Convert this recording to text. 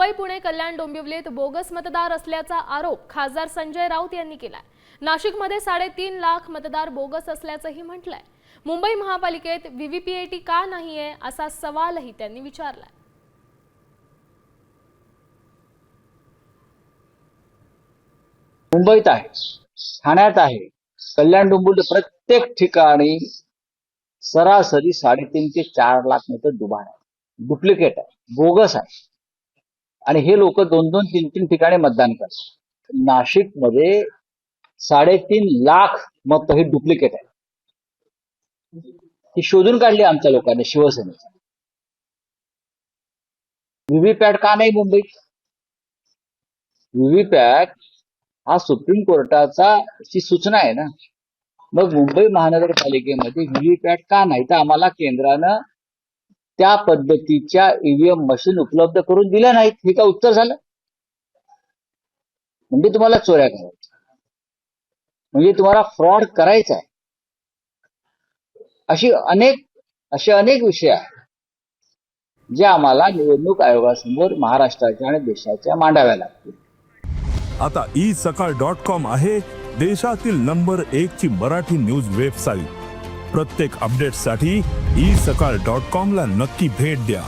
मुंबई पुणे कल्याण डोंबिवलीत bogus मतदार असल्याचा आरोप खासदार संजय राऊत यांनी केलाय। नाशिकमध्ये 3.5 लाख मतदार बोगस असल्याचंही म्हटलंय। मुंबई महापालिकेत व्हीव्हीपीएटी का नाहीये असा सवालही त्यांनी विचारलाय। मुंबईत आहे, ठाण्यात आहे, कल्याण डोंबिवली प्रत्येक ठिकाणी सरासरी 3.5 ते 4 लाख मतं दुबार आहे, डुप्लिकेट आहे, बोगस आहे आणि हे लोक 2-2, 3-3 ठिकाणी मतदान करतात। नाशिकमध्ये 3.5 लाख मत हे डुप्लिकेट आहे। ती शोधून काढली आमच्या लोकांनी, शिवसेनेच्या। व्हीव्हीपॅट का नाही मुंबईत? व्हीव्हीपॅट हा सुप्रीम कोर्टाचा ची सूचना आहे ना। मग मुंबई महानगरपालिकेमध्ये व्हीव्हीपॅट का नाही? तर आम्हाला केंद्रानं त्या पद्धतीच्या ईव्हीएम मशीन उपलब्ध करून दिल्या नाहीत, हे का उत्तर झालं? म्हणजे तुम्हाला चोऱ्या करायच्या, म्हणजे तुम्हाला फ्रॉड करायचा आहे। असे अनेक विषय आहेत जे आम्हाला निवडणूक आयोगासमोर महाराष्ट्राच्या आणि देशाच्या मांडाव्या लागतील। आता isakal.com आहे देशातील नंबर 1 ची मराठी न्यूज वेबसाईट। प्रत्येक अपडेटसाठी isakal.com ला नक्की भेट द्या।